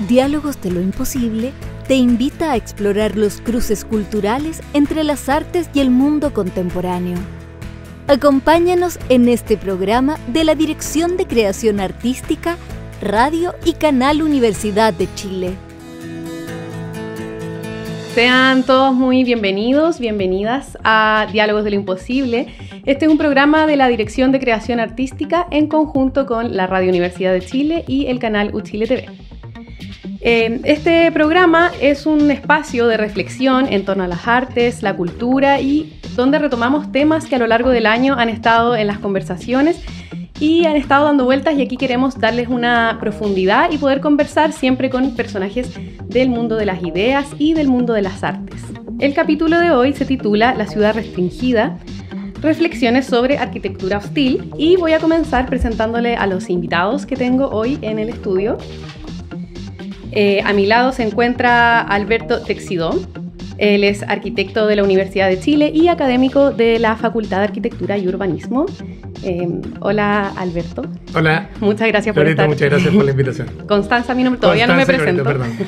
Diálogos de lo Imposible te invita a explorar los cruces culturales entre las artes y el mundo contemporáneo. Acompáñanos en este programa de la Dirección de Creación Artística, Radio y Canal Universidad de Chile. Sean todos muy bienvenidos, bienvenidas a Diálogos de lo Imposible. Este es un programa de la Dirección de Creación Artística en conjunto con la Radio Universidad de Chile y el canal UChile TV. Este programa es un espacio de reflexión en torno a las artes, la cultura y donde retomamos temas que a lo largo del año han estado en las conversaciones y han estado dando vueltas, y aquí queremos darles una profundidad y poder conversar siempre con personajes del mundo de las ideas y del mundo de las artes. El capítulo de hoy se titula La ciudad restringida, reflexiones sobre arquitectura hostil, y voy a comenzar presentándole a los invitados que tengo hoy en el estudio. A mi lado se encuentra Alberto Texidó. Él es arquitecto de la Universidad de Chile y académico de la Facultad de Arquitectura y Urbanismo. Hola, Alberto. Hola. Muchas gracias por Loreta, estar. muchas gracias por la invitación. Constanza, mi nombre, todavía no me presento. Loreta, perdón.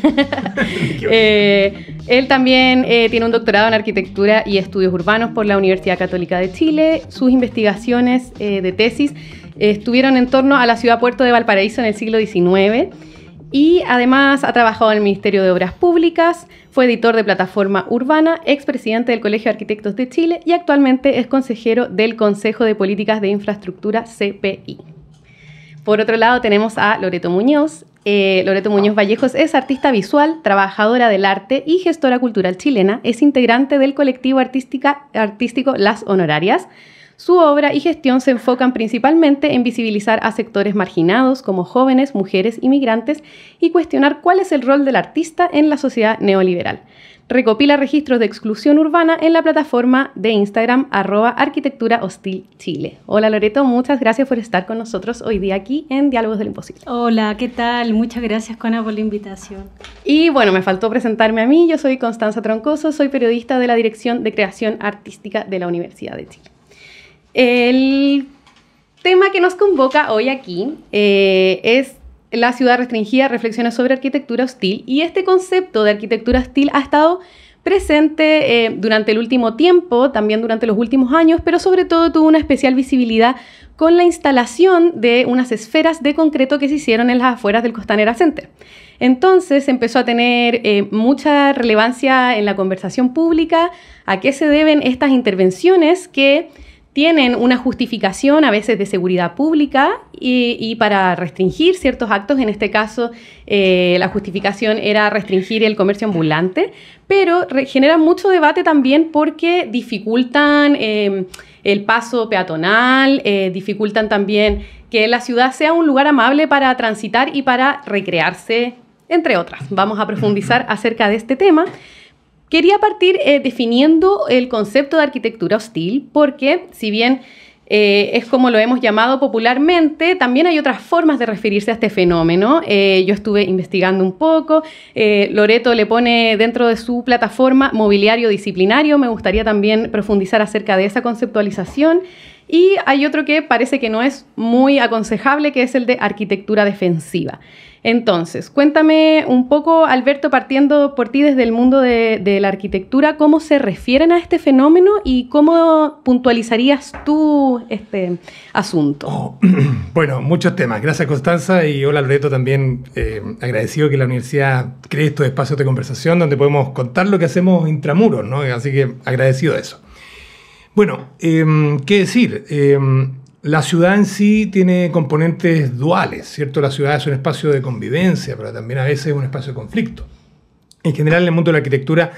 Él también tiene un doctorado en Arquitectura y Estudios Urbanos por la Universidad Católica de Chile. Sus investigaciones de tesis estuvieron en torno a la ciudad-puerto de Valparaíso en el siglo XIX. Y además ha trabajado en el Ministerio de Obras Públicas, fue editor de Plataforma Urbana, expresidente del Colegio de Arquitectos de Chile y actualmente es consejero del Consejo de Políticas de Infraestructura, CPI. Por otro lado tenemos a Loreto Muñoz. Loreto Muñoz Vallejos es artista visual, trabajadora del arte y gestora cultural chilena. Es integrante del colectivo artístico Las Honorarias. Su obra y gestión se enfocan principalmente en visibilizar a sectores marginados como jóvenes, mujeres y migrantes y cuestionar cuál es el rol del artista en la sociedad neoliberal. Recopila registros de exclusión urbana en la plataforma de Instagram @arquitecturahostilchile. Hola Loreto, muchas gracias por estar con nosotros hoy día aquí en Diálogos de lo Imposible. Hola, ¿qué tal? Muchas gracias, Cona, por la invitación. Y bueno, me faltó presentarme a mí. Yo soy Constanza Troncoso, soy periodista de la Dirección de Creación Artística de la Universidad de Chile. El tema que nos convoca hoy aquí es la ciudad restringida, reflexiones sobre arquitectura hostil, y este concepto de arquitectura hostil ha estado presente durante el último tiempo, también durante los últimos años, pero sobre todo tuvo una especial visibilidad con la instalación de unas esferas de concreto que se hicieron en las afueras del Costanera Center. Entonces empezó a tener mucha relevancia en la conversación pública a qué se deben estas intervenciones que tienen una justificación a veces de seguridad pública y para restringir ciertos actos. En este caso, la justificación era restringir el comercio ambulante, pero generan mucho debate también porque dificultan el paso peatonal, dificultan también que la ciudad sea un lugar amable para transitar y para recrearse, entre otras. Vamos a profundizar acerca de este tema. Quería partir definiendo el concepto de arquitectura hostil porque, si bien es como lo hemos llamado popularmente, también hay otras formas de referirse a este fenómeno. Yo estuve investigando un poco. Loreto le pone dentro de su plataforma mobiliario disciplinario. Me gustaría también profundizar acerca de esa conceptualización. Y hay otro que parece que no es muy aconsejable, que es el de arquitectura defensiva. Entonces, cuéntame un poco, Alberto, partiendo por ti desde el mundo de la arquitectura, ¿cómo se refieren a este fenómeno y cómo puntualizarías tú este asunto? Bueno, muchos temas. Gracias, Constanza, y hola, Loreto, también agradecido que la universidad cree estos espacios de conversación donde podemos contar lo que hacemos intramuros, ¿no? Así que agradecido de eso. Bueno, ¿qué decir? La ciudad en sí tiene componentes duales, ¿cierto? La ciudad es un espacio de convivencia, pero también a veces es un espacio de conflicto. En general, el mundo de la arquitectura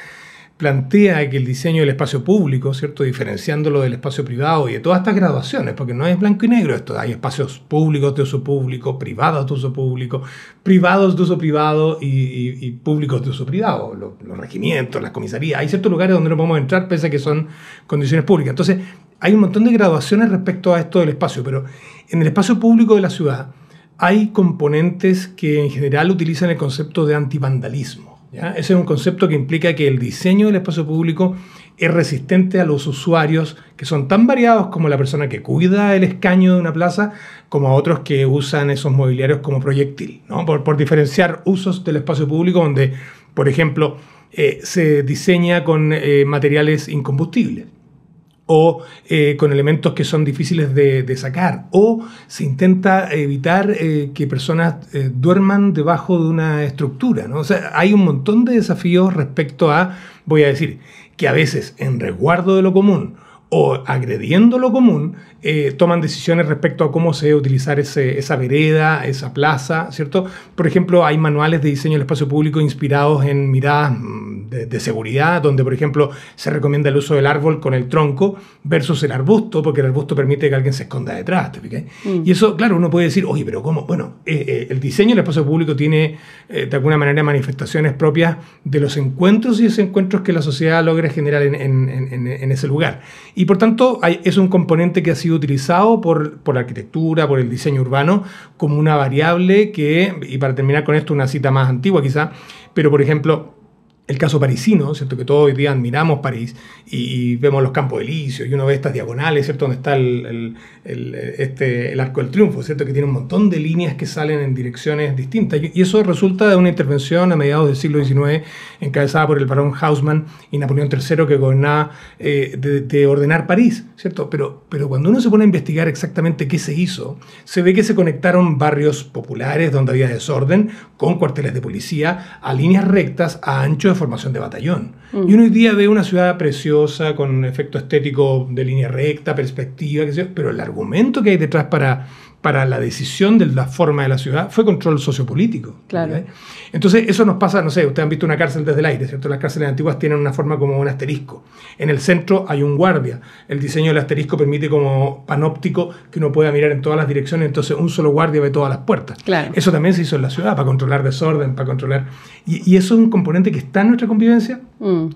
plantea que el diseño del espacio público, ¿cierto? Diferenciándolo del espacio privado y de todas estas graduaciones, porque no es blanco y negro esto. Hay espacios públicos de uso público, privados de uso público, privados de uso privado y públicos de uso privado. Los regimientos, las comisarías. Hay ciertos lugares donde no podemos entrar pese a que son condiciones públicas. Entonces, hay un montón de graduaciones respecto a esto del espacio, pero en el espacio público de la ciudad hay componentes que en general utilizan el concepto de antivandalismo, ¿ya? Ese es un concepto que implica que el diseño del espacio público es resistente a los usuarios que son tan variados como la persona que cuida el escaño de una plaza, como a otros que usan esos mobiliarios como proyectil, ¿no? Por diferenciar usos del espacio público donde, por ejemplo, se diseña con materiales incombustibles, o con elementos que son difíciles de sacar, o se intenta evitar que personas duerman debajo de una estructura, ¿no? O sea, hay un montón de desafíos respecto a, voy a decir, que a veces en resguardo de lo común o agrediendo lo común, toman decisiones respecto a cómo se debe utilizar esa vereda, esa plaza, ¿cierto? Por ejemplo, hay manuales de diseño del espacio público inspirados en miradas de seguridad, donde, por ejemplo, se recomienda el uso del árbol con el tronco versus el arbusto, porque el arbusto permite que alguien se esconda detrás, ¿te fijas? Y eso, claro, uno puede decir, oye, pero ¿cómo? Bueno, el diseño del espacio público tiene, de alguna manera, manifestaciones propias de los encuentros y desencuentros que la sociedad logra generar en ese lugar. Y, por tanto, es un componente que ha sido utilizado por la arquitectura, por el diseño urbano, como una variable que, y para terminar con esto, una cita más antigua quizá, pero, por ejemplo, el caso parisino, ¿cierto? Que todos hoy día admiramos París y vemos los Campos Elíseos y uno ve estas diagonales, ¿cierto? Donde está el Arco del Triunfo, ¿cierto? Que tiene un montón de líneas que salen en direcciones distintas. Y eso resulta de una intervención a mediados del siglo XIX encabezada por el barón Haussmann y Napoleón III, que gobernaba de ordenar París, ¿cierto? Pero cuando uno se pone a investigar exactamente qué se hizo, se ve que se conectaron barrios populares donde había desorden con cuarteles de policía a líneas rectas a ancho de formación de batallón. Y uno hoy día ve una ciudad preciosa con efecto estético de línea recta, perspectiva, qué sé yo, pero el argumento que hay detrás para la decisión de la forma de la ciudad fue control sociopolítico. Claro. ¿Okay? Entonces eso nos pasa, no sé, ustedes han visto una cárcel desde el aire, ¿cierto? Las cárceles antiguas tienen una forma como un asterisco. En el centro hay un guardia. El diseño del asterisco permite como panóptico que uno pueda mirar en todas las direcciones, entonces un solo guardia ve todas las puertas. Claro. Eso también se hizo en la ciudad para controlar desorden, para controlar... Y eso es un componente que está en nuestra convivencia,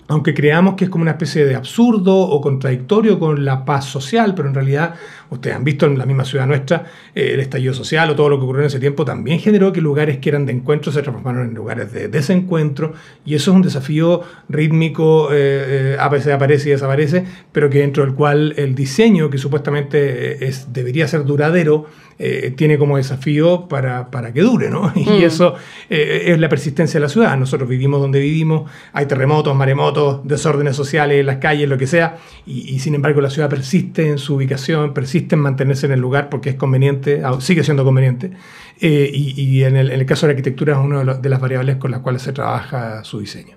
aunque creamos que es como una especie de absurdo o contradictorio con la paz social, pero en realidad ustedes han visto en la misma ciudad nuestra el estallido social o todo lo que ocurrió en ese tiempo también generó que lugares que eran de encuentro se transformaron en lugares de desencuentro, y eso es un desafío rítmico, a veces aparece y desaparece, pero que dentro del cual el diseño, que supuestamente debería ser duradero, tiene como desafío para que dure, ¿no? Y eso es la persistencia de la ciudad. Nosotros vivimos donde vivimos, hay terremotos, maremotos, desórdenes sociales en las calles, lo que sea, y sin embargo la ciudad persiste en su ubicación, persiste en mantenerse en el lugar porque es conveniente, sigue siendo conveniente, y en el caso de la arquitectura es una de las variables con las cuales se trabaja su diseño.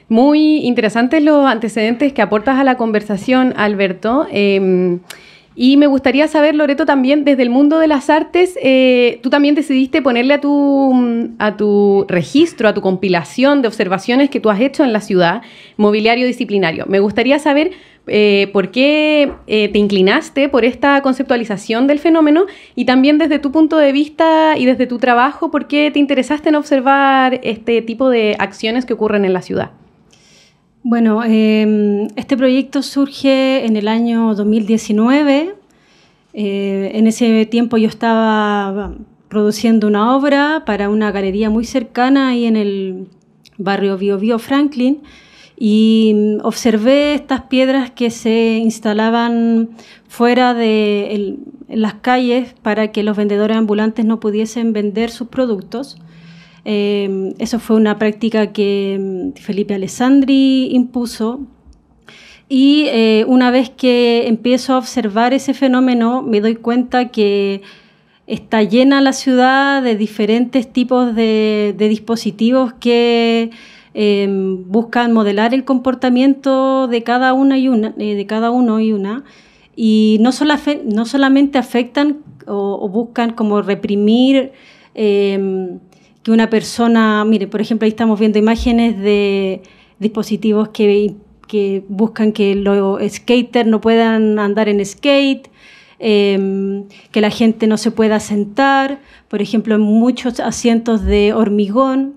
Muy interesantes los antecedentes que aportas a la conversación, Alberto. Y me gustaría saber, Loreto, también desde el mundo de las artes, tú también decidiste ponerle a tu registro, a tu compilación de observaciones que tú has hecho en la ciudad, mobiliario disciplinario. Me gustaría saber por qué te inclinaste por esta conceptualización del fenómeno, y también desde tu punto de vista y desde tu trabajo, por qué te interesaste en observar este tipo de acciones que ocurren en la ciudad. Bueno, este proyecto surge en el año 2019. En ese tiempo yo estaba produciendo una obra para una galería muy cercana ahí en el barrio Bio Bio Franklin, y observé estas piedras que se instalaban fuera en las calles para que los vendedores ambulantes no pudiesen vender sus productos. Eso fue una práctica que Felipe Alessandri impuso, y una vez que empiezo a observar ese fenómeno me doy cuenta que está llena la ciudad de diferentes tipos de dispositivos que buscan modelar el comportamiento de cada uno y una, y no solamente afectan o buscan como reprimir que una persona, mire, por ejemplo, ahí estamos viendo imágenes de dispositivos que buscan que los skaters no puedan andar en skate, que la gente no se pueda sentar, por ejemplo, en muchos asientos de hormigón,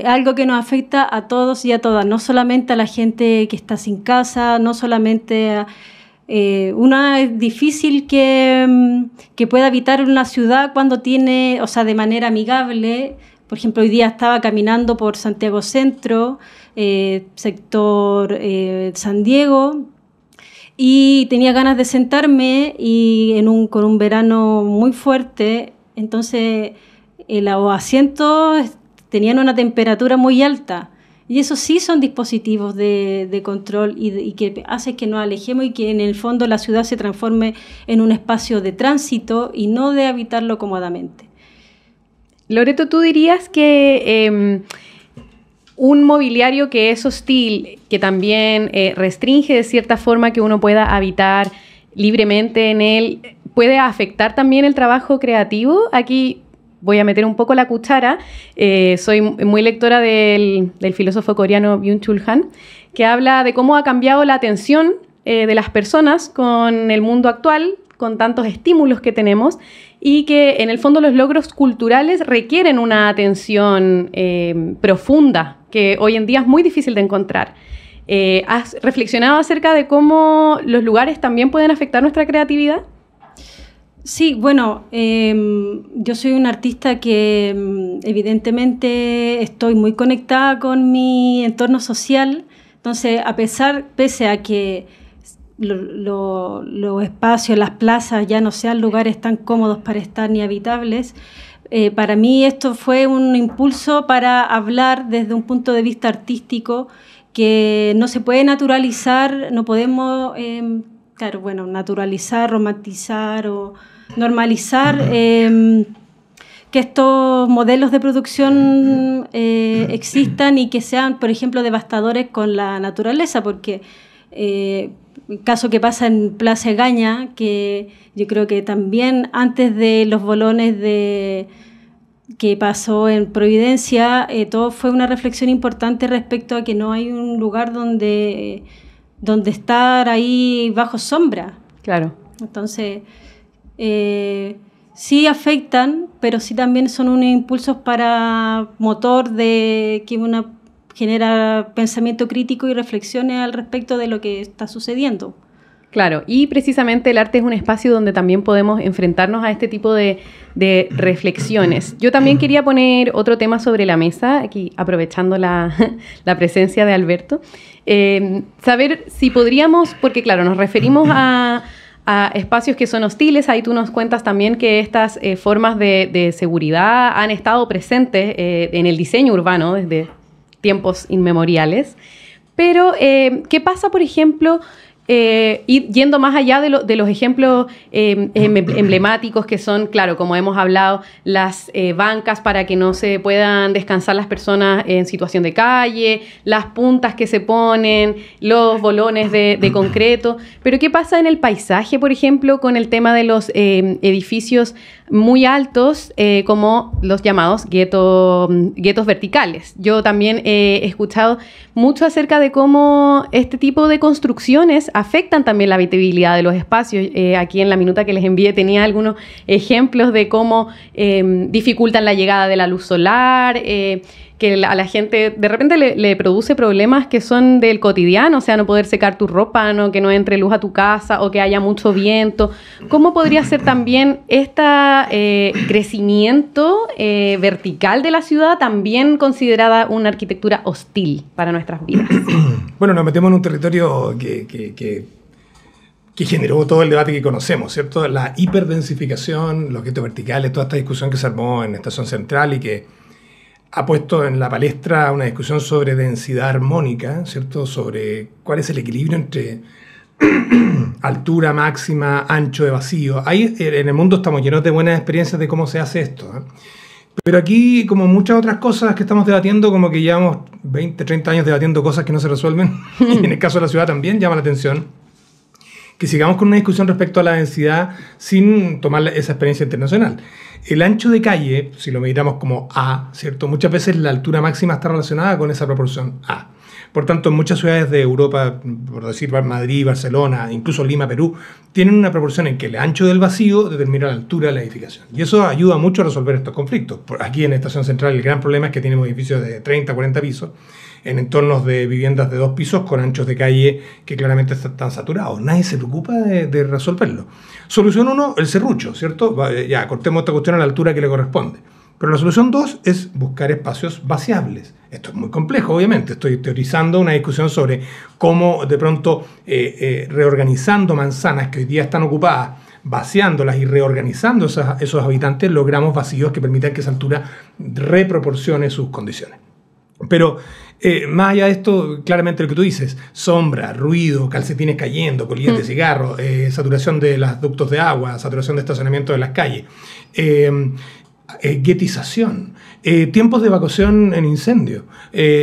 algo que nos afecta a todos y a todas, no solamente a la gente que está sin casa, no solamente a... es difícil que pueda habitar una ciudad cuando tiene, o sea, de manera amigable, Por ejemplo, hoy día estaba caminando por Santiago Centro, sector San Diego, y tenía ganas de sentarme y con un verano muy fuerte, entonces los asientos tenían una temperatura muy alta. Y eso sí son dispositivos de control y que hace que nos alejemos y que en el fondo la ciudad se transforme en un espacio de tránsito y no de habitarlo cómodamente. Loreto, ¿tú dirías que un mobiliario que es hostil, que también restringe de cierta forma que uno pueda habitar libremente en él, puede afectar también el trabajo creativo? Aquí voy a meter un poco la cuchara. Soy muy lectora del filósofo coreano Byung-Chul Han, que habla de cómo ha cambiado la atención de las personas con el mundo actual, con tantos estímulos que tenemos, y que en el fondo los logros culturales requieren una atención profunda, que hoy en día es muy difícil de encontrar. ¿Has reflexionado acerca de cómo los lugares también pueden afectar nuestra creatividad? Sí, bueno, yo soy una artista que evidentemente estoy muy conectada con mi entorno social, entonces pese a que los espacios, las plazas ya no sean lugares tan cómodos para estar ni habitables, para mí esto fue un impulso para hablar desde un punto de vista artístico que no se puede naturalizar, no podemos, naturalizar, romantizar o normalizar que estos modelos de producción existan y que sean, por ejemplo, devastadores con la naturaleza, porque el caso que pasa en Plaza Egaña, que yo creo que también antes de los bolones que pasó en Providencia, todo fue una reflexión importante respecto a que no hay un lugar donde estar ahí bajo sombra. Claro. Entonces, sí afectan, pero sí también son unos impulsos para motor de que uno genera pensamiento crítico y reflexiones al respecto de lo que está sucediendo. Claro, y precisamente el arte es un espacio donde también podemos enfrentarnos a este tipo de reflexiones. Yo también quería poner otro tema sobre la mesa, aquí aprovechando la presencia de Alberto. Saber si podríamos, porque claro, nos referimos a espacios que son hostiles. Ahí tú nos cuentas también que estas formas de seguridad han estado presentes en el diseño urbano desde tiempos inmemoriales. Pero, ¿qué pasa, por ejemplo, yendo más allá de los ejemplos emblemáticos que son, claro, como hemos hablado, las bancas para que no se puedan descansar las personas en situación de calle, las puntas que se ponen, los bolones de concreto? Pero ¿qué pasa en el paisaje, por ejemplo, con el tema de los edificios muy altos, como los llamados guetos verticales? Yo también he escuchado mucho acerca de cómo este tipo de construcciones afectan también la habitabilidad de los espacios. Aquí en la minuta que les envié tenía algunos ejemplos de cómo dificultan la llegada de la luz solar, que a la gente de repente le produce problemas que son del cotidiano, o sea, no poder secar tu ropa, ¿no? Que no entre luz a tu casa o que haya mucho viento. ¿Cómo podría ser también este crecimiento vertical de la ciudad también considerada una arquitectura hostil para nuestras vidas? Bueno, nos metemos en un territorio que generó todo el debate que conocemos, ¿cierto? La hiperdensificación, los guetos verticales, toda esta discusión que se armó en Estación Central y que ha puesto en la palestra una discusión sobre densidad armónica, ¿cierto? Sobre cuál es el equilibrio entre altura máxima, ancho de vacío. Ahí en el mundo estamos llenos de buenas experiencias de cómo se hace esto, ¿eh? Pero aquí, como muchas otras cosas que estamos debatiendo, como que llevamos 20, 30 años debatiendo cosas que no se resuelven, y en el caso de la ciudad también llama la atención que sigamos con una discusión respecto a la densidad sin tomar esa experiencia internacional. El ancho de calle, si lo medimos como A, ¿cierto? Muchas veces la altura máxima está relacionada con esa proporción A. Por tanto, en muchas ciudades de Europa, por decir Madrid, Barcelona, incluso Lima, Perú, tienen una proporción en que el ancho del vacío determina la altura de la edificación. Y eso ayuda mucho a resolver estos conflictos. Aquí en Estación Central el gran problema es que tenemos edificios de 30, 40 pisos en entornos de viviendas de 2 pisos con anchos de calle que claramente están saturados. Nadie se preocupa de resolverlo. Solución 1, el serrucho, ¿cierto? Ya, cortemos esta cuestión a la altura que le corresponde. Pero la solución 2 es buscar espacios vaciables. Esto es muy complejo, obviamente. Estoy teorizando una discusión sobre cómo de pronto reorganizando manzanas que hoy día están ocupadas, vaciándolas y reorganizando esos habitantes, logramos vacíos que permitan que esa altura reproporcione sus condiciones. Pero más allá de esto, claramente lo que tú dices, sombra, ruido, calcetines cayendo, colillas de cigarro, saturación de los ductos de agua, saturación de estacionamiento de las calles, guetización, tiempos de evacuación en incendio,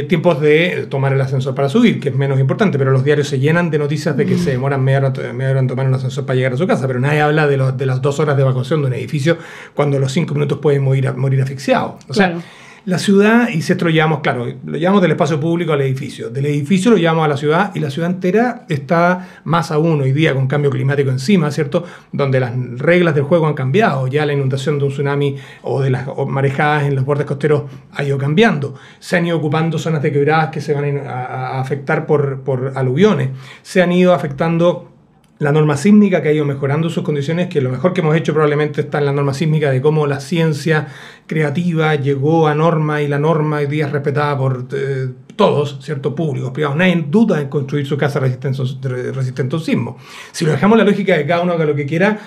tiempos de tomar el ascensor para subir, que es menos importante, pero los diarios se llenan de noticias de que se demoran media hora en tomar un ascensor para llegar a su casa, pero nadie habla de las 2 horas de evacuación de un edificio cuando a los 5 minutos pueden morir asfixiados. O sea, la ciudad, y si esto lo llevamos, claro, lo llevamos del espacio público al edificio. Del edificio lo llevamos a la ciudad y la ciudad entera está más aún hoy día con cambio climático encima, ¿cierto? Donde las reglas del juego han cambiado. Ya la inundación de un tsunami o de las marejadas en los bordes costeros ha ido cambiando. Se han ido ocupando zonas de quebradas que se van a afectar por aluviones. Se han ido afectando la norma sísmica, que ha ido mejorando sus condiciones, que lo mejor que hemos hecho probablemente está en la norma sísmica de cómo la ciencia creativa llegó a norma y la norma hoy día es respetada por todos, ¿cierto? Públicos, privados. Nadie duda en construir su casa resistente a un sismo. Si lo dejamos la lógica de cada uno haga lo que quiera,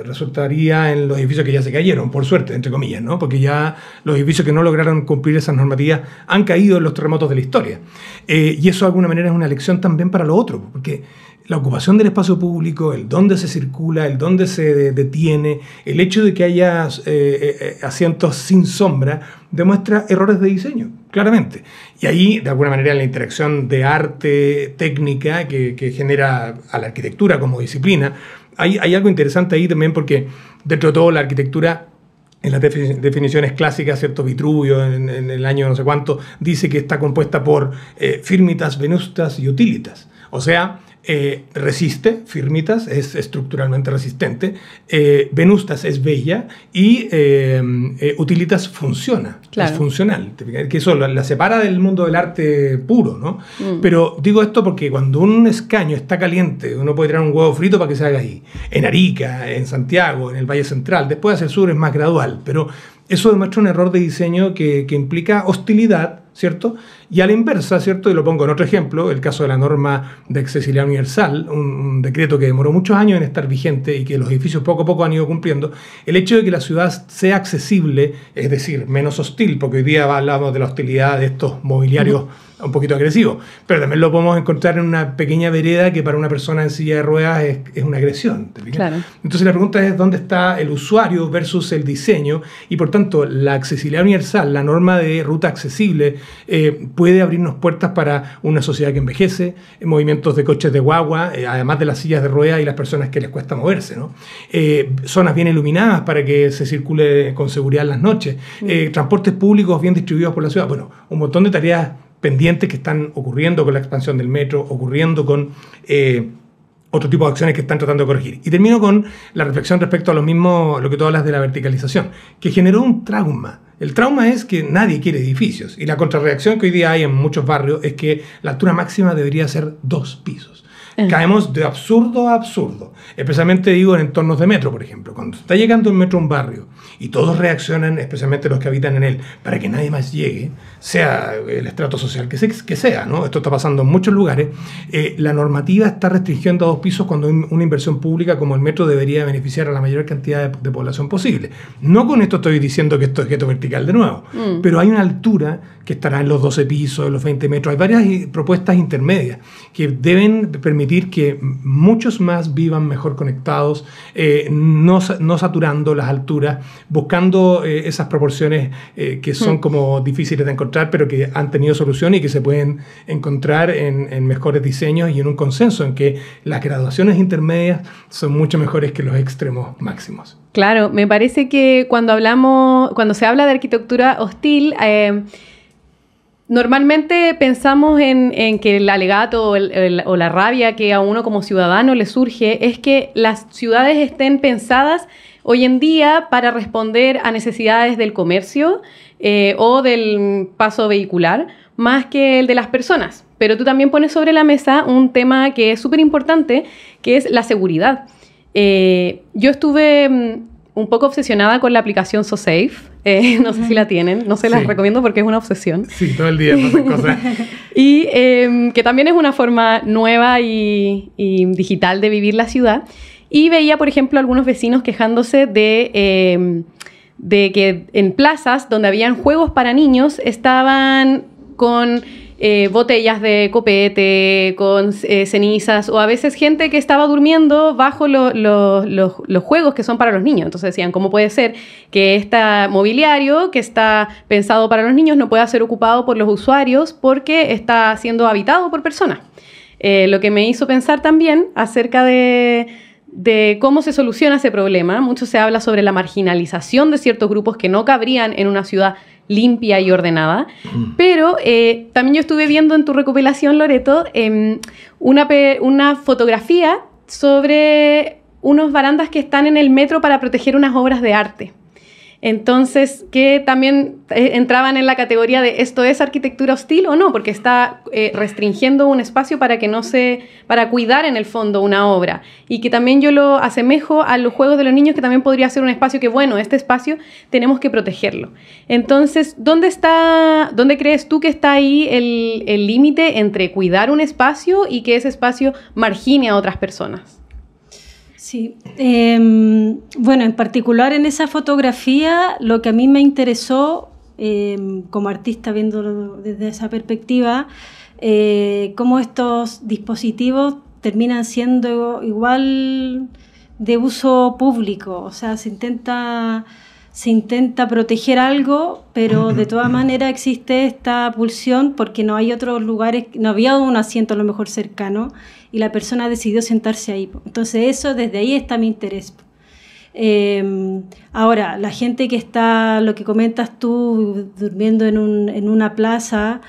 resultaría en los edificios que ya se cayeron, por suerte, entre comillas, ¿no? Porque ya los edificios que no lograron cumplir esas normativas han caído en los terremotos de la historia. Y eso de alguna manera es una lección también para lo otro, porque la ocupación del espacio público, el dónde se circula, el dónde se detiene, el hecho de que haya asientos sin sombra, demuestra errores de diseño, claramente. Y ahí, de alguna manera, la interacción de arte, técnica, que genera a la arquitectura como disciplina, hay algo interesante ahí también porque, dentro de todo, la arquitectura, en las definiciones clásicas, ¿cierto? Vitruvio, en el año no sé cuánto, dice que está compuesta por firmitas, venustas y utilitas. O sea, resiste, firmitas, es estructuralmente resistente, venustas es bella y utilitas funciona, claro. Es funcional, que eso la separa del mundo del arte puro, ¿no? Pero digo esto porque cuando un escaño está caliente, uno puede tirar un huevo frito para que se haga ahí, en Arica, en Santiago, en el Valle Central, después hacia el sur es más gradual, pero eso demuestra un error de diseño que implica hostilidad, ¿cierto? Y a la inversa, ¿cierto? Y lo pongo en otro ejemplo, el caso de la norma de accesibilidad universal, un decreto que demoró muchos años en estar vigente y que los edificios poco a poco han ido cumpliendo. El hecho de que la ciudad sea accesible, es decir, menos hostil, porque hoy día hablamos de la hostilidad de estos mobiliarios un poquito agresivos, pero también lo podemos encontrar en una pequeña vereda que para una persona en silla de ruedas es una agresión. Claro. Entonces la pregunta es dónde está el usuario versus el diseño y por tanto la accesibilidad universal, la norma de ruta accesible, puede abrirnos puertas para una sociedad que envejece, movimientos de coches de guagua, además de las sillas de ruedas y las personas que les cuesta moverse, ¿no? Zonas bien iluminadas para que se circule con seguridad en las noches, transportes públicos bien distribuidos por la ciudad. Bueno, un montón de tareas pendientes que están ocurriendo con la expansión del metro, ocurriendo con otro tipo de acciones que están tratando de corregir. Y termino con la reflexión respecto a lo que tú hablas de la verticalización, que generó un trauma. El trauma es que nadie quiere edificios y la contrarreacción que hoy día hay en muchos barrios es que la altura máxima debería ser 2 pisos. Caemos de absurdo a absurdo, especialmente digo en entornos de metro, por ejemplo. Cuando está llegando un metro a un barrio y todos reaccionan, especialmente los que habitan en él, para que nadie más llegue, sea el estrato social que sea, ¿no? Esto está pasando en muchos lugares. La normativa está restringiendo a 2 pisos cuando una inversión pública como el metro debería beneficiar a la mayor cantidad de población posible. No con esto estoy diciendo que esto es gueto vertical de nuevo, pero hay una altura que estará en los 12 pisos, en los 20 metros. Hay varias propuestas intermedias que deben permitir que muchos más vivan mejor conectados, no saturando las alturas, buscando esas proporciones que son como difíciles de encontrar, pero que han tenido solución y que se pueden encontrar en mejores diseños y en un consenso en que las graduaciones intermedias son mucho mejores que los extremos máximos. Claro, me parece que cuando se habla de arquitectura hostil, normalmente pensamos en que el alegato o la rabia que a uno como ciudadano le surge es que las ciudades estén pensadas hoy en día para responder a necesidades del comercio o del paso vehicular, más que el de las personas. Pero tú también pones sobre la mesa un tema que es súper importante, que es la seguridad. Yo estuve un poco obsesionada con la aplicación SoSafe, no sé si la tienen, no se las recomiendo porque es una obsesión. Sí, todo el día pasan cosas. Y que también es una forma nueva y digital de vivir la ciudad. Y veía, por ejemplo, algunos vecinos quejándose de que en plazas donde habían juegos para niños estaban con botellas de copete, con cenizas, o a veces gente que estaba durmiendo bajo los juegos que son para los niños. Entonces decían, ¿cómo puede ser que este mobiliario que está pensado para los niños no pueda ser ocupado por los usuarios porque está siendo habitado por personas? Lo que me hizo pensar también acerca de cómo se soluciona ese problema. Mucho se habla sobre la marginalización de ciertos grupos que no cabrían en una ciudad limpia y ordenada, pero también yo estuve viendo en tu recopilación, Loreto, una fotografía sobre unos barandas que están en el metro para proteger unas obras de arte. Entonces, que también entraban en la categoría de ¿esto es arquitectura hostil o no? Porque está restringiendo un espacio para cuidar en el fondo una obra. Y que también yo lo asemejo a los juegos de los niños, que también podría ser un espacio que, bueno, este espacio tenemos que protegerlo. Entonces, ¿dónde crees tú que está ahí el límite entre cuidar un espacio y que ese espacio margine a otras personas? Sí, bueno, en particular en esa fotografía lo que a mí me interesó como artista viéndolo desde esa perspectiva, cómo estos dispositivos terminan siendo igual de uso público, o sea, se intenta proteger algo, pero de todas maneras existe esta pulsión porque no hay otros lugares, no había un asiento a lo mejor cercano y la persona decidió sentarse ahí. Entonces eso, desde ahí está mi interés. Ahora, la gente que está, lo que comentas tú, durmiendo en una plaza,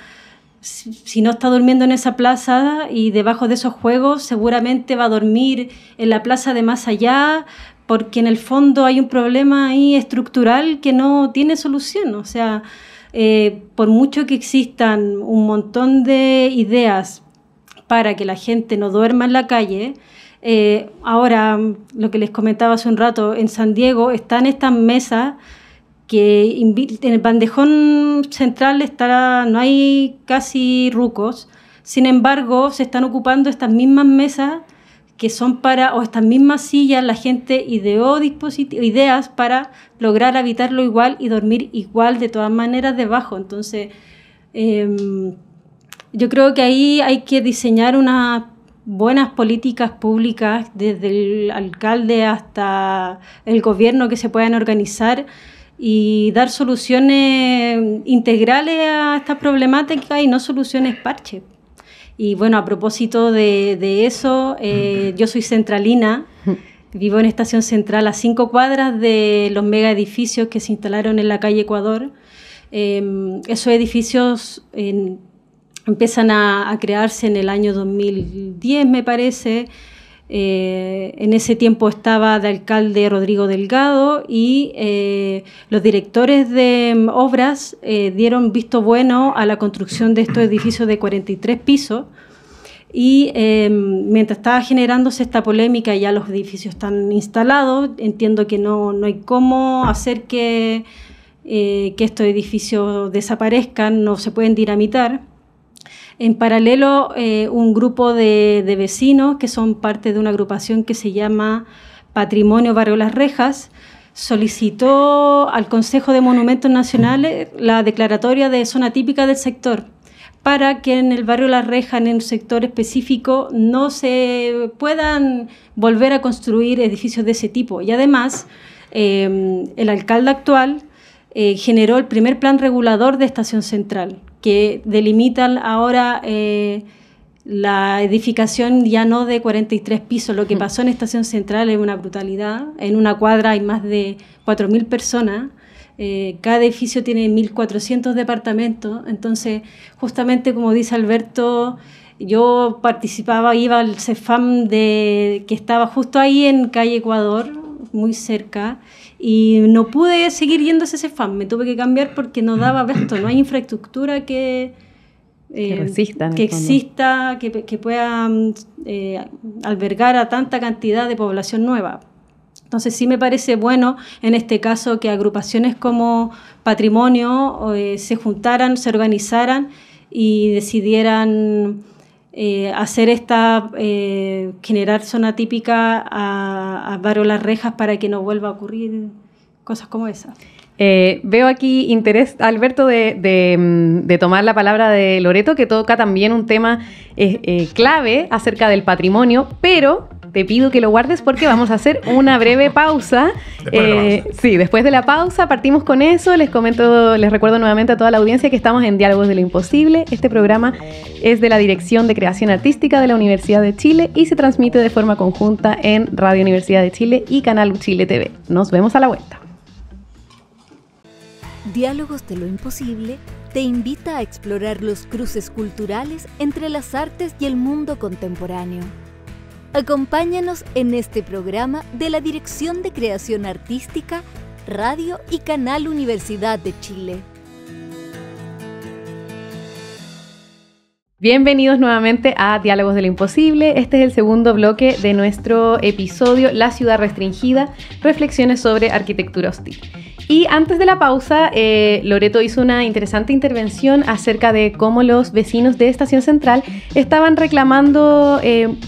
si no está durmiendo en esa plaza y debajo de esos juegos, seguramente va a dormir en la plaza de más allá, porque en el fondo hay un problema ahí estructural que no tiene solución. O sea, por mucho que existan un montón de ideas para que la gente no duerma en la calle, ahora, lo que les comentaba hace un rato, en San Diego están estas mesas que en el bandejón central no hay casi rucos, sin embargo, se están ocupando estas mismas mesas que son o estas mismas sillas, la gente ideó ideas para lograr habitarlo igual y dormir igual de todas maneras debajo. Entonces, yo creo que ahí hay que diseñar unas buenas políticas públicas, desde el alcalde hasta el gobierno, que se puedan organizar y dar soluciones integrales a esta problemática y no soluciones parche. Y bueno, a propósito de eso, yo soy centralina, vivo en Estación Central, a 5 cuadras de los mega edificios que se instalaron en la calle Ecuador. Esos edificios empiezan a crearse en el año 2010, me parece. En ese tiempo estaba de alcalde Rodrigo Delgado y los directores de obras dieron visto bueno a la construcción de estos edificios de 43 pisos y mientras estaba generándose esta polémica, ya los edificios están instalados, entiendo que no hay cómo hacer que estos edificios desaparezcan, no se pueden dinamitar. En paralelo, un grupo de vecinos que son parte de una agrupación que se llama Patrimonio Barrio Las Rejas solicitó al Consejo de Monumentos Nacionales la declaratoria de zona típica del sector para que en el barrio Las Rejas, en un sector específico, no se puedan volver a construir edificios de ese tipo. Y además, el alcalde actual generó el primer plan regulador de Estación Central, que delimitan ahora la edificación ya no de 43 pisos. Lo que pasó en Estación Central es una brutalidad. En una cuadra hay más de 4.000 personas. Cada edificio tiene 1.400 departamentos. Entonces, justamente como dice Alberto, yo iba al CEFAM que estaba justo ahí en calle Ecuador, muy cerca, y no pude seguir yendo a ese CEFAM, me tuve que cambiar porque no daba abasto, no hay infraestructura que resista, que exista, que pueda albergar a tanta cantidad de población nueva. Entonces sí me parece bueno en este caso que agrupaciones como Patrimonio se juntaran, se organizaran y decidieran hacer generar zona típica a Barrio Las Rejas para que no vuelva a ocurrir cosas como esas. Veo aquí interés, Alberto, de tomar la palabra de Loreto, que toca también un tema clave acerca del patrimonio, pero te pido que lo guardes porque vamos a hacer una breve pausa. Después de la pausa partimos con eso. Les recuerdo nuevamente a toda la audiencia que estamos en Diálogos de lo Imposible. Este programa es de la Dirección de Creación Artística de la Universidad de Chile y se transmite de forma conjunta en Radio Universidad de Chile y Canal Chile TV. Nos vemos a la vuelta. Diálogos de lo Imposible te invita a explorar los cruces culturales entre las artes y el mundo contemporáneo. Acompáñanos en este programa de la Dirección de Creación Artística, Radio y Canal Universidad de Chile. Bienvenidos nuevamente a Diálogos de lo Imposible. Este es el segundo bloque de nuestro episodio La Ciudad Restringida, reflexiones sobre arquitectura hostil. Y antes de la pausa, Loreto hizo una interesante intervención acerca de cómo los vecinos de Estación Central estaban reclamando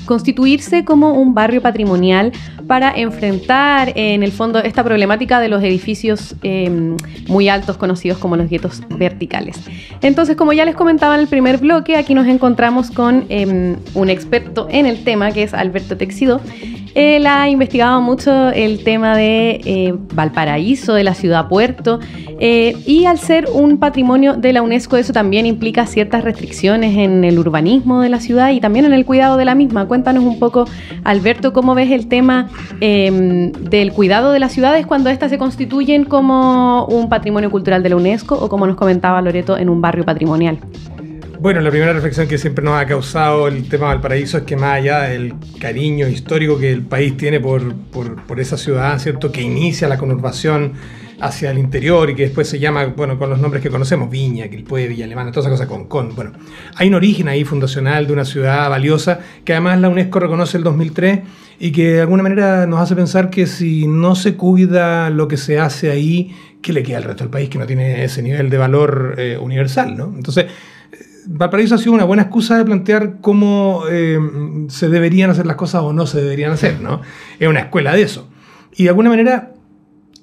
constituirse como un barrio patrimonial para enfrentar, en el fondo, esta problemática de los edificios muy altos conocidos como los guetos verticales. Entonces, como ya les comentaba en el primer bloque, aquí nos encontramos con un experto en el tema, que es Alberto Teixidó. Él ha investigado mucho el tema de Valparaíso, de la ciudad puerto, y al ser un patrimonio de la UNESCO, eso también implica ciertas restricciones en el urbanismo de la ciudad y también en el cuidado de la misma. Cuéntanos un poco, Alberto, cómo ves el tema del cuidado de las ciudades cuando éstas se constituyen como un patrimonio cultural de la UNESCO o, como nos comentaba Loreto, en un barrio patrimonial. Bueno, la primera reflexión que siempre nos ha causado el tema de Valparaíso es que más allá del cariño histórico que el país tiene por esa ciudad, ¿cierto?, que inicia la conurbación hacia el interior y que después se llama, bueno, con los nombres que conocemos, Viña, Quilpué, Villa Alemana, todas esas cosas, Concón. Bueno, hay un origen ahí fundacional de una ciudad valiosa que además la UNESCO reconoce el 2003 y que de alguna manera nos hace pensar que si no se cuida lo que se hace ahí, ¿qué le queda al resto del país que no tiene ese nivel de valor universal, ¿no? Entonces, Valparaíso ha sido una buena excusa de plantear cómo se deberían hacer las cosas o no se deberían hacer, ¿no? Es una escuela de eso. Y de alguna manera,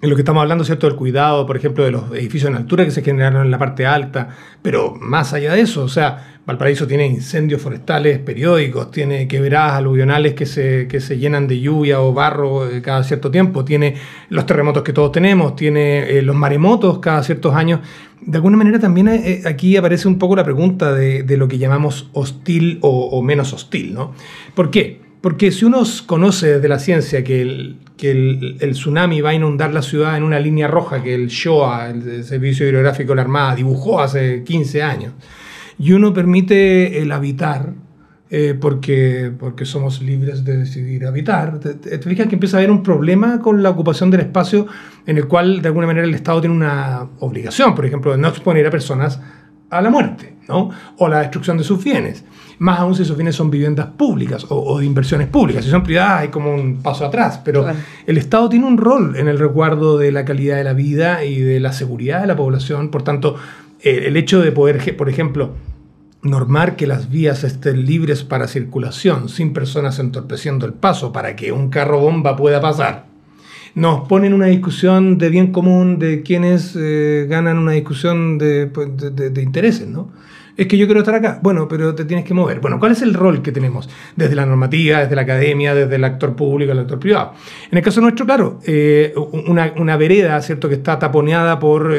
en lo que estamos hablando, ¿cierto?, del cuidado, por ejemplo, de los edificios en altura que se generaron en la parte alta, pero más allá de eso, o sea, Valparaíso tiene incendios forestales periódicos, tiene quebradas aluvionales que se llenan de lluvia o barro cada cierto tiempo, tiene los terremotos que todos tenemos, tiene los maremotos cada ciertos años. De alguna manera también aquí aparece un poco la pregunta de lo que llamamos hostil o menos hostil, ¿no? ¿Por qué? Porque si uno conoce desde la ciencia que el tsunami va a inundar la ciudad en una línea roja que el SHOA, el Servicio Hidrográfico de la Armada, dibujó hace 15 años, y uno permite el habitar, porque somos libres de decidir habitar, te fijas que empieza a haber un problema con la ocupación del espacio en el cual de alguna manera el Estado tiene una obligación, por ejemplo, de no exponer a personas a la muerte, ¿no?, o la destrucción de sus bienes, más aún si esos bienes son viviendas públicas o de inversiones públicas. Si son privadas hay como un paso atrás, pero claro, el Estado tiene un rol en el resguardo de la calidad de la vida y de la seguridad de la población. Por tanto, el hecho de poder, por ejemplo, normar que las vías estén libres para circulación sin personas entorpeciendo el paso para que un carro bomba pueda pasar, nos pone en una discusión de bien común de quienes ganan una discusión de intereses, ¿no? Es que yo quiero estar acá. Bueno, pero te tienes que mover. Bueno, ¿cuál es el rol que tenemos? Desde la normativa, desde la academia, desde el actor público, el actor privado. En el caso nuestro, claro, una vereda, ¿cierto?, que está taponeada por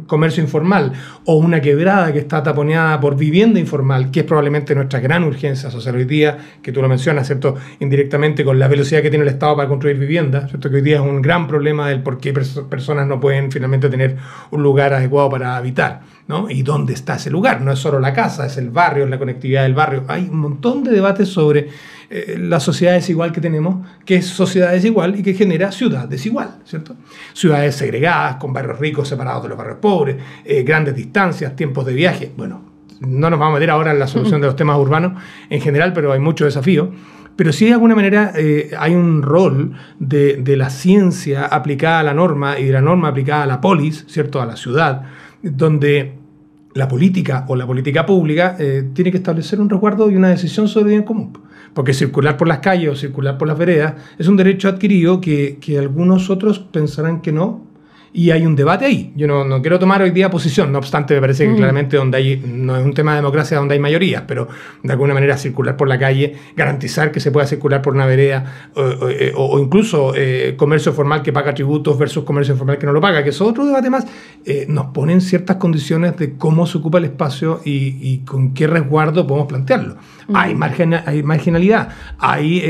comercio informal, o una quebrada que está taponeada por vivienda informal, que es probablemente nuestra gran urgencia social hoy día, que tú lo mencionas, ¿cierto?, indirectamente con la velocidad que tiene el Estado para construir viviendas, ¿cierto?, que hoy día es un gran problema del por qué personas no pueden finalmente tener un lugar adecuado para habitar, ¿no? ¿Y dónde está ese lugar? No es solo la casa, es el barrio, es la conectividad del barrio. Hay un montón de debates sobre la sociedad desigual que tenemos, que es sociedad desigual y que genera ciudad desigual, ¿cierto? Ciudades segregadas, con barrios ricos separados de los barrios pobres, grandes distancias, tiempos de viaje. Bueno, no nos vamos a meter ahora en la solución de los temas urbanos en general, pero hay muchos desafíos. pero sí de alguna manera hay un rol de la ciencia aplicada a la norma y de la norma aplicada a la polis, ¿cierto?, a la ciudad, donde la política o la política pública tiene que establecer un resguardo y una decisión sobre el bien común. Porque circular por las calles o circular por las veredas es un derecho adquirido que algunos otros pensarán que no, y hay un debate ahí. Yo no quiero tomar hoy día posición, no obstante me parece que claramente no es un tema de democracia donde hay mayorías, pero de alguna manera circular por la calle, garantizar que se pueda circular por una vereda o incluso comercio formal que paga tributos versus comercio informal que no lo paga, que es otro debate más, nos ponen ciertas condiciones de cómo se ocupa el espacio y con qué resguardo podemos plantearlo. Hay marginalidad, hay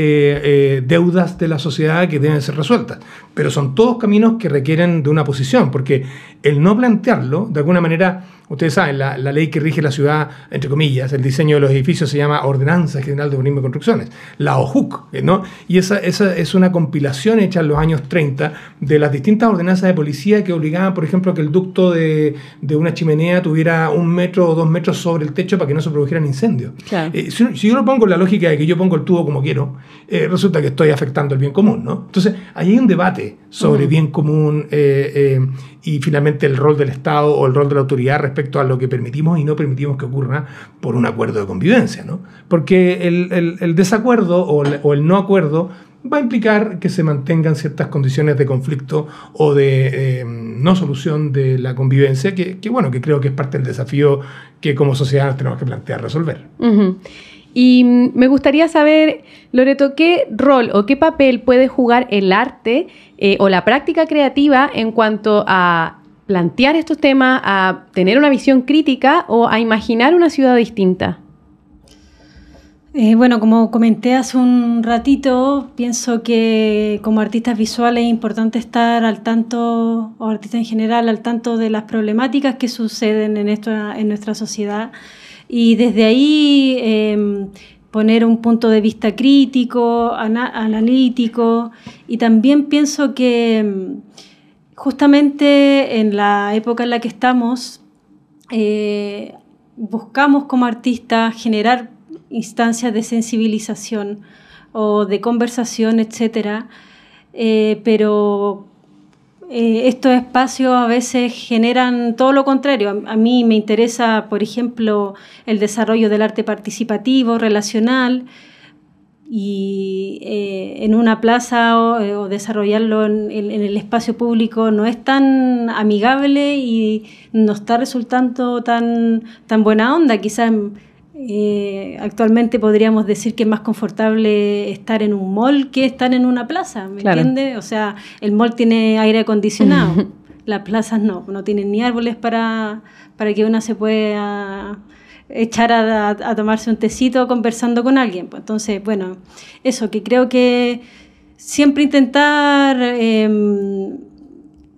deudas de la sociedad que deben ser resueltas, pero son todos caminos que requieren de una posición, porque el no plantearlo, de alguna manera, ustedes saben, la ley que rige la ciudad, entre comillas, el diseño de los edificios se llama Ordenanza General de Urbanismo y Construcciones, la OJUC, ¿no? Y esa es una compilación hecha en los años 30 de las distintas ordenanzas de policía que obligaban, por ejemplo, a que el ducto de una chimenea tuviera 1 metro o 2 metros sobre el techo para que no se produjeran incendios. Claro. Si yo lo pongo en la lógica de que yo pongo el tubo como quiero, resulta que estoy afectando el bien común, ¿no? Entonces, ahí hay un debate sobre bien común y finalmente el rol del Estado o el rol de la autoridad respecto a lo que permitimos y no permitimos que ocurra por un acuerdo de convivencia, ¿no? Porque el desacuerdo o el no acuerdo va a implicar que se mantengan ciertas condiciones de conflicto o de no solución de la convivencia, que creo que es parte del desafío que como sociedad nos tenemos que plantear resolver. Y me gustaría saber, Loreto, ¿qué rol o qué papel puede jugar el arte o la práctica creativa en cuanto a plantear estos temas, a tener una visión crítica o a imaginar una ciudad distinta? Como comenté hace un ratito, pienso que como artistas visuales es importante estar al tanto, o artistas en general, al tanto de las problemáticas que suceden en nuestra sociedad. Y desde ahí poner un punto de vista crítico, analítico, y también pienso que justamente en la época en la que estamos buscamos como artistas generar instancias de sensibilización o de conversación, etcétera, pero estos espacios a veces generan todo lo contrario. A mí me interesa, por ejemplo, el desarrollo del arte participativo, relacional, y en una plaza o desarrollarlo en el espacio público no es tan amigable y no está resultando tan buena onda. Quizás actualmente podríamos decir que es más confortable estar en un mall que estar en una plaza, ¿me entiendes? O sea, el mall tiene aire acondicionado, las plazas no tienen ni árboles para que uno se pueda echar a tomarse un tecito conversando con alguien. Pues entonces, eso, que creo que siempre intentar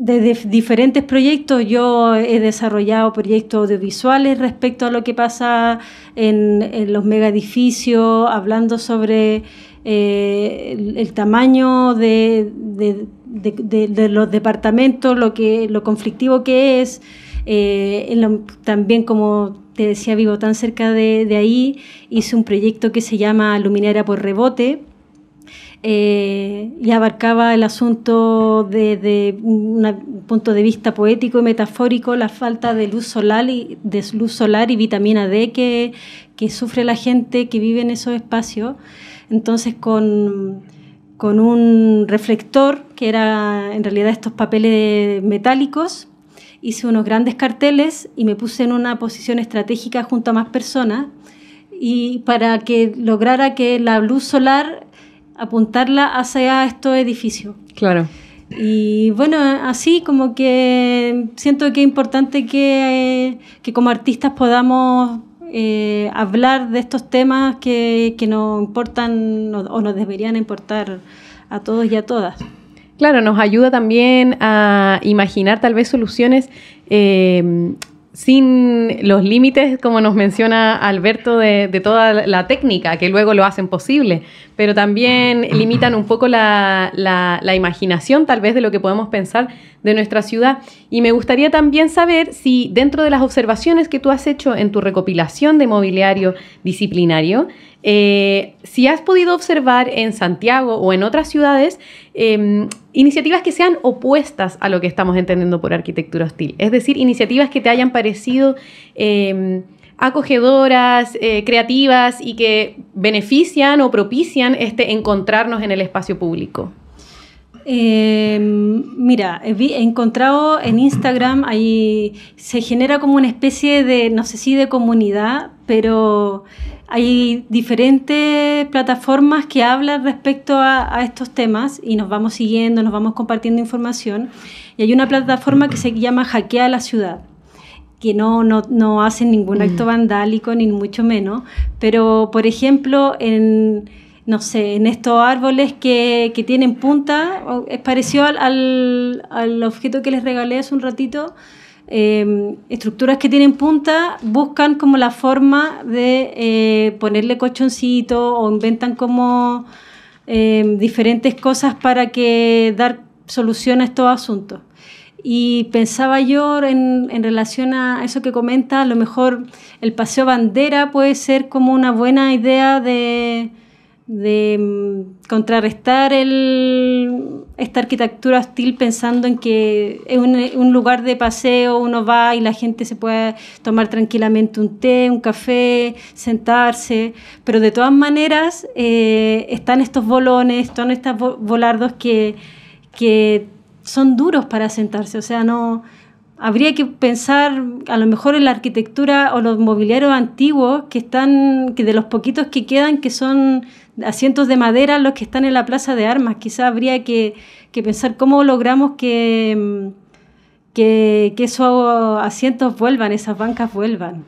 desde diferentes proyectos. Yo he desarrollado proyectos audiovisuales respecto a lo que pasa en los megaedificios, hablando sobre el tamaño de los departamentos, lo conflictivo que es. También, como te decía, vivo tan cerca de ahí, hice un proyecto que se llama Luminaria por Rebote, y abarcaba el asunto desde un punto de vista poético y metafórico, la falta de luz solar y vitamina D que sufre la gente que vive en esos espacios. Entonces, con un reflector, que era en realidad estos papeles metálicos, hice unos grandes carteles y me puse en una posición estratégica junto a más personas, y para que lograra que la luz solar apuntarla hacia estos edificios. Claro. Y así como que siento que es importante que como artistas podamos hablar de estos temas que nos importan o nos deberían importar a todos y a todas. Claro, nos ayuda también a imaginar tal vez soluciones sin los límites, como nos menciona Alberto, de toda la técnica, que luego lo hacen posible, pero también limitan un poco la imaginación tal vez de lo que podemos pensar de nuestra ciudad. Y me gustaría también saber si dentro de las observaciones que tú has hecho en tu recopilación de mobiliario disciplinario, Si has podido observar en Santiago o en otras ciudades iniciativas que sean opuestas a lo que estamos entendiendo por arquitectura hostil, es decir, iniciativas que te hayan parecido acogedoras, creativas y que benefician o propician encontrarnos en el espacio público. Mira, he encontrado en Instagram, ahí se genera como una especie de, no sé si de comunidad, pero hay diferentes plataformas que hablan respecto a estos temas y nos vamos siguiendo, nos vamos compartiendo información. Y hay una plataforma que se llama Hackea la Ciudad, que no hacen ningún acto vandálico, ni mucho menos, pero, por ejemplo, no sé, en estos árboles que tienen punta, es parecido al objeto que les regalé hace un ratito, estructuras que tienen punta buscan como la forma de ponerle colchoncito o inventan como diferentes cosas para dar solución a estos asuntos. Y pensaba yo en relación a eso que comenta, a lo mejor el Paseo Bandera puede ser como una buena idea de contrarrestar esta arquitectura hostil, pensando en que es un lugar de paseo, uno va y la gente se puede tomar tranquilamente un té, un café, sentarse, pero de todas maneras están estos bolones, están estos volardos que son duros para sentarse, o sea, no... Habría que pensar a lo mejor en la arquitectura o los mobiliarios antiguos que de los poquitos que quedan, que son asientos de madera, los que están en la Plaza de Armas. Quizás habría que pensar cómo logramos que esos asientos vuelvan, esas bancas vuelvan.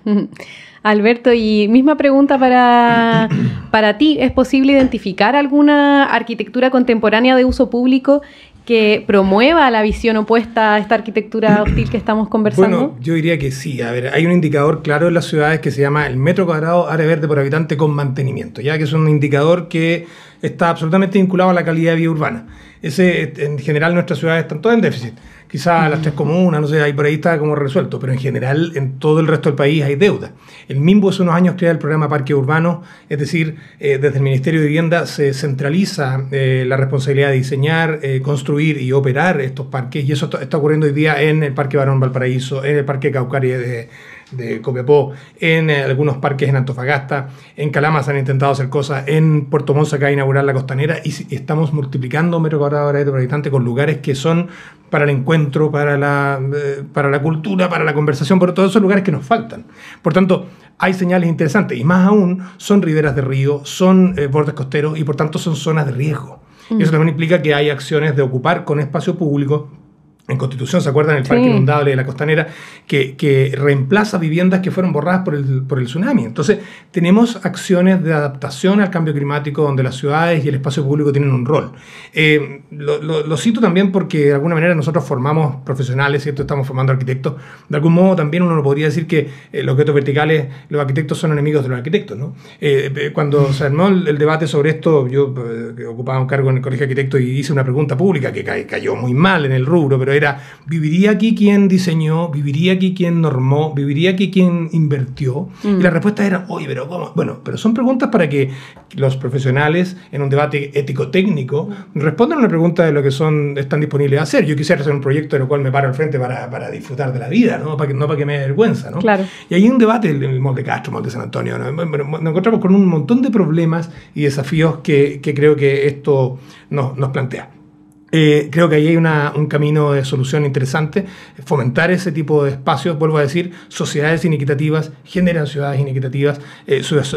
Alberto, y misma pregunta para ti. ¿Es posible identificar alguna arquitectura contemporánea de uso público que promueva la visión opuesta a esta arquitectura hostil que estamos conversando? Bueno, yo diría que sí. A ver, hay un indicador claro en las ciudades que se llama el metro cuadrado área verde por habitante con mantenimiento, ya que es un indicador que está absolutamente vinculado a la calidad de vida urbana. En general, nuestras ciudades están todas en déficit. Quizás las 3 comunas, no sé, ahí por ahí está como resuelto, pero en general en todo el resto del país hay deuda. El MIMBU hace unos años crea el programa Parque Urbano, es decir, desde el Ministerio de Vivienda se centraliza la responsabilidad de diseñar, construir y operar estos parques, y eso está ocurriendo hoy día en el Parque Barón Valparaíso, en el Parque Caucaria de Copiapó, en algunos parques en Antofagasta, en Calama se han intentado hacer cosas, en Puerto Montt se acaba de inaugurar la Costanera, y estamos multiplicando metro cuadrado por habitante con lugares que son para el encuentro, para la cultura, para la conversación, por todos esos lugares que nos faltan. Por tanto, hay señales interesantes, y más aún son riberas de río, son bordes costeros, y por tanto son zonas de riesgo. Y eso también implica que hay acciones de ocupar con espacio público. En Constitución, ¿se acuerdan? El parque inundable de la Costanera, que reemplaza viviendas que fueron borradas por el tsunami. Entonces, tenemos acciones de adaptación al cambio climático donde las ciudades y el espacio público tienen un rol. Lo cito también porque de alguna manera nosotros formamos profesionales, ¿cierto? Estamos formando arquitectos. De algún modo también uno podría decir que los objetos verticales, los arquitectos son enemigos de los arquitectos, ¿no? Cuando se armó el debate sobre esto, yo ocupaba un cargo en el Colegio de Arquitectos y hice una pregunta pública que cayó muy mal en el rubro, pero era, ¿viviría aquí quien diseñó? ¿Viviría aquí quien normó? ¿Viviría aquí quien invirtió? Y la respuesta era, oye, pero ¿cómo? Bueno, pero son preguntas para que los profesionales en un debate ético-técnico respondan a una pregunta de lo que están disponibles a hacer. Yo quisiera hacer un proyecto en el cual me paro al frente para disfrutar de la vida, no para que me dé vergüenza, ¿no? Claro. Y hay un debate en el Monte Castro, Monte San Antonio, ¿no? Nos encontramos con un montón de problemas y desafíos que creo que esto nos plantea. Creo que ahí hay un camino de solución interesante. Fomentar ese tipo de espacios, vuelvo a decir, sociedades inequitativas generan ciudades inequitativas,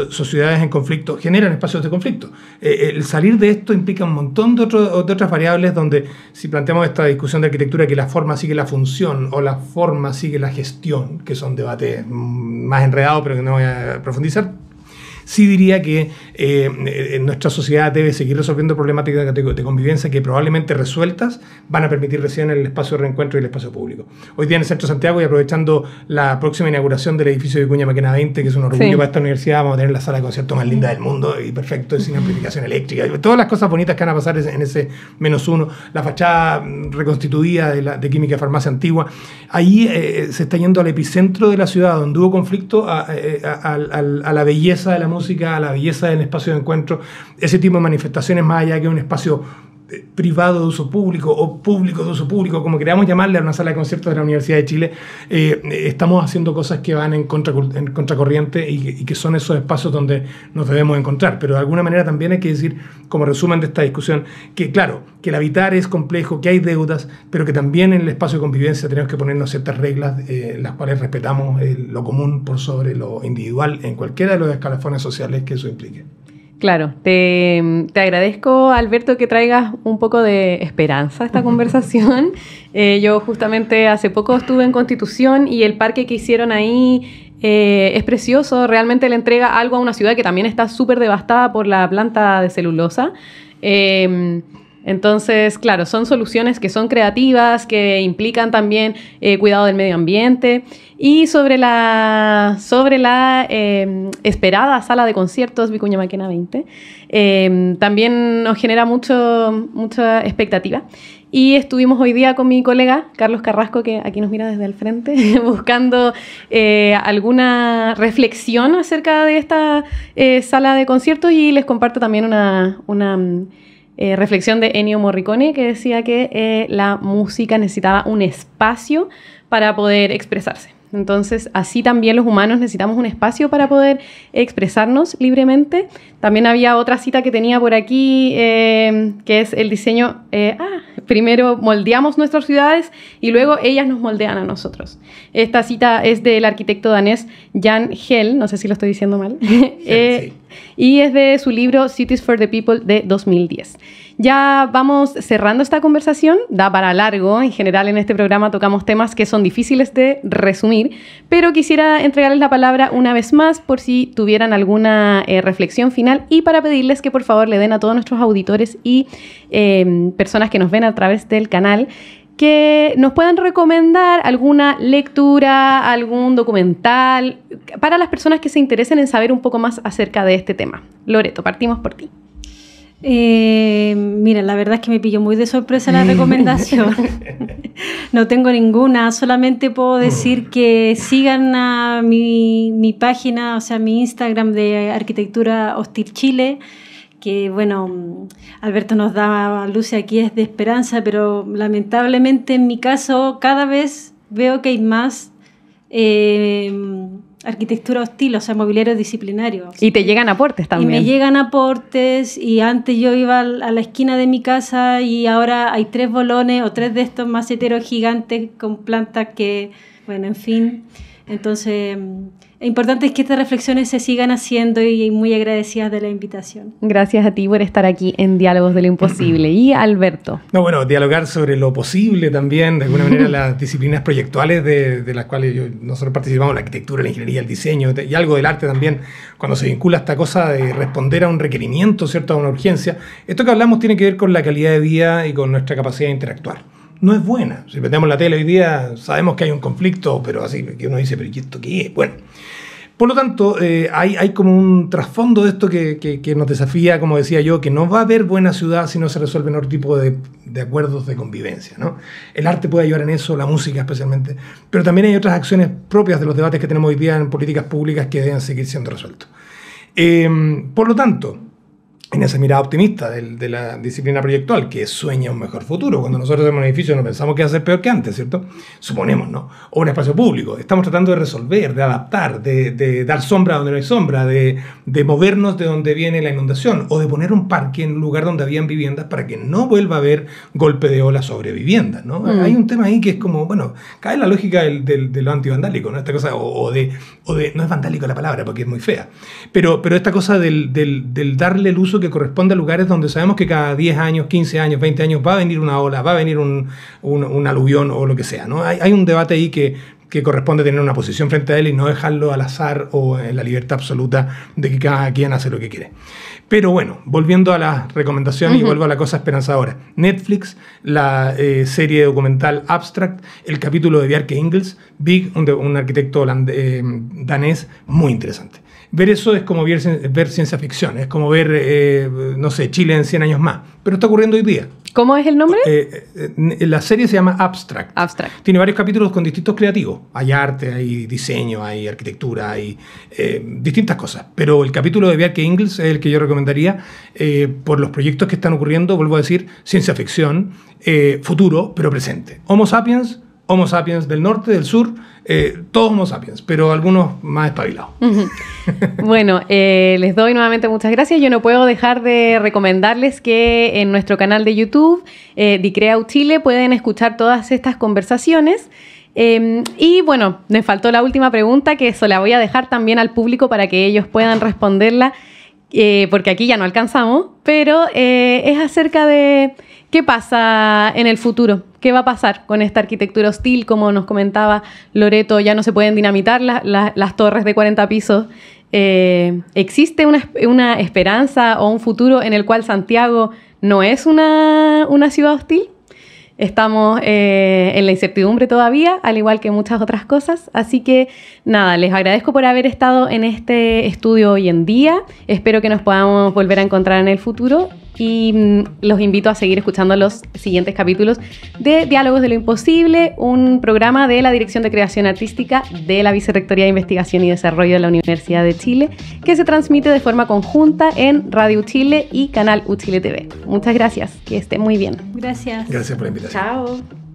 sociedades en conflicto generan espacios de conflicto. El salir de esto implica un montón de otras variables donde, si planteamos esta discusión de arquitectura, que la forma sigue la función o la forma sigue la gestión, que son debates más enredados pero que no voy a profundizar, sí diría que nuestra sociedad debe seguir resolviendo problemáticas de convivencia que probablemente resueltas van a permitir recién el espacio de reencuentro y el espacio público. Hoy día en el Centro de Santiago, y aprovechando la próxima inauguración del edificio de Vicuña Maquena 20, que es un orgullo para esta universidad, vamos a tener la sala de conciertos más linda del mundo y perfecto, sin amplificación eléctrica, todas las cosas bonitas que van a pasar en ese -1, la fachada reconstituida de Química y Farmacia Antigua. Ahí se está yendo al epicentro de la ciudad, donde hubo conflicto, a la belleza de la música, a la belleza del espacio de encuentro, ese tipo de manifestaciones más allá que un espacio privado de uso público o público de uso público, como queramos llamarle, a una sala de conciertos de la Universidad de Chile, estamos haciendo cosas que van en contracorriente y que son esos espacios donde nos debemos encontrar. Pero de alguna manera también hay que decir, como resumen de esta discusión, que claro, que el habitar es complejo, que hay deudas, pero que también en el espacio de convivencia tenemos que ponernos ciertas reglas, las cuales respetamos lo común por sobre lo individual en cualquiera de los escalafones sociales que eso implique. Claro, te agradezco, Alberto, que traigas un poco de esperanza a esta conversación. Yo justamente hace poco estuve en Constitución y el parque que hicieron ahí es precioso. Realmente le entrega algo a una ciudad que también está súper devastada por la planta de celulosa. Entonces, claro, son soluciones que son creativas, que implican también cuidado del medio ambiente. Y sobre la esperada sala de conciertos Vicuña Maquena 20, también nos genera mucha expectativa. Y estuvimos hoy día con mi colega Carlos Carrasco, que aquí nos mira desde el frente, buscando alguna reflexión acerca de esta sala de conciertos, y les comparto también una reflexión de Ennio Morricone, que decía que la música necesitaba un espacio para poder expresarse. Entonces, así también los humanos necesitamos un espacio para poder expresarnos libremente. También había otra cita que tenía por aquí, que es el diseño. Primero moldeamos nuestras ciudades y luego ellas nos moldean a nosotros. Esta cita es del arquitecto danés Jan Hell, no sé si lo estoy diciendo mal, sí. Y es de su libro Cities for the People de 2010. Ya vamos cerrando esta conversación, da para largo. En general en este programa tocamos temas que son difíciles de resumir, pero quisiera entregarles la palabra una vez más por si tuvieran alguna reflexión final, y para pedirles que por favor le den a todos nuestros auditores y personas que nos ven a través del canal que nos puedan recomendar alguna lectura, algún documental, para las personas que se interesen en saber un poco más acerca de este tema. Loreto, partimos por ti. Mira, la verdad es que me pilló muy de sorpresa la recomendación. No tengo ninguna, solamente puedo decir que sigan a mi página, o sea, mi Instagram de Arquitectura Hostil Chile, que bueno, Alberto nos da luces aquí, es de esperanza, pero lamentablemente en mi caso cada vez veo que hay más arquitectura hostil, o sea, mobiliario disciplinario. Y te llegan aportes también. Y me llegan aportes, y antes yo iba a la esquina de mi casa y ahora hay 3 bolones o 3 de estos maceteros gigantes con plantas que, bueno, en fin. Entonces, lo importante es que estas reflexiones se sigan haciendo, y muy agradecidas de la invitación. Gracias a ti por estar aquí en Diálogos de lo Imposible. Y Alberto. No, bueno, dialogar sobre lo posible también, de alguna manera las disciplinas proyectuales de las cuales nosotros participamos, la arquitectura, la ingeniería, el diseño y algo del arte también, cuando se vincula esta cosa de responder a un requerimiento, ¿cierto?, a una urgencia. Esto que hablamos tiene que ver con la calidad de vida y con nuestra capacidad de interactuar. No es buena. Si prendemos la tele hoy día, sabemos que hay un conflicto, pero así que uno dice, ¿pero y esto qué es? Bueno, por lo tanto, hay como un trasfondo de esto que nos desafía, como decía yo, que no va a haber buena ciudad si no se resuelven otro tipo de acuerdos de convivencia, ¿no? El arte puede ayudar en eso, la música especialmente, pero también hay otras acciones propias de los debates que tenemos hoy día en políticas públicas que deben seguir siendo resueltos. Por lo tanto, en esa mirada optimista de la disciplina proyectual, que sueña un mejor futuro. Cuando nosotros hacemos un edificio no pensamos que va a ser peor que antes, ¿cierto? Suponemos, ¿no? O un espacio público. Estamos tratando de resolver, de adaptar, de dar sombra donde no hay sombra, de movernos de donde viene la inundación, o de poner un parque en un lugar donde habían viviendas para que no vuelva a haber golpe de ola sobre viviendas, ¿no? Hay un tema ahí que es como, bueno, cae en la lógica de lo antivandálico, ¿no? Esta cosa, o de no es vandálico la palabra porque es muy fea, pero esta cosa del darle el uso que corresponde a lugares donde sabemos que cada 10 años, 15 años, 20 años va a venir una ola, va a venir un aluvión o lo que sea, ¿no? Hay un debate ahí que corresponde tener una posición frente a él y no dejarlo al azar o en la libertad absoluta de que cada quien hace lo que quiere. Pero bueno, volviendo a las recomendaciones y vuelvo a la cosa esperanzadora. Netflix, la serie documental Abstract, el capítulo de Bjarke Ingels, Big, un arquitecto danés, muy interesante. Ver eso es como ver ciencia ficción, es como ver, no sé, Chile en 100 años más. Pero está ocurriendo hoy día. ¿Cómo es el nombre? La serie se llama Abstract. Abstract. Tiene varios capítulos con distintos creativos. Hay arte, hay diseño, hay arquitectura, hay distintas cosas. Pero el capítulo de Bjarke Ingels es el que yo recomendaría por los proyectos que están ocurriendo. Vuelvo a decir, ciencia ficción, futuro, pero presente. Homo sapiens del norte, del sur, todos Homo sapiens, pero algunos más espabilados. Bueno, les doy nuevamente muchas gracias. Yo no puedo dejar de recomendarles que en nuestro canal de YouTube, Dicreau Chile, pueden escuchar todas estas conversaciones. Y bueno, me faltó la última pregunta, que eso la voy a dejar también al público para que ellos puedan responderla, porque aquí ya no alcanzamos, pero es acerca de qué pasa en el futuro. ¿Qué va a pasar con esta arquitectura hostil? Como nos comentaba Loreto, ya no se pueden dinamitar las torres de 40 pisos. ¿Existe una esperanza o un futuro en el cual Santiago no es una ciudad hostil? Estamos en la incertidumbre todavía, al igual que muchas otras cosas. Así que nada, les agradezco por haber estado en este estudio hoy en día. Espero que nos podamos volver a encontrar en el futuro y los invito a seguir escuchando los siguientes capítulos de Diálogos de lo Imposible, un programa de la Dirección de Creación Artística de la Vicerrectoría de Investigación y Desarrollo de la Universidad de Chile, que se transmite de forma conjunta en Radio Chile y Canal UChile TV. Muchas gracias, que estén muy bien. Gracias. Gracias por la invitación. Chao.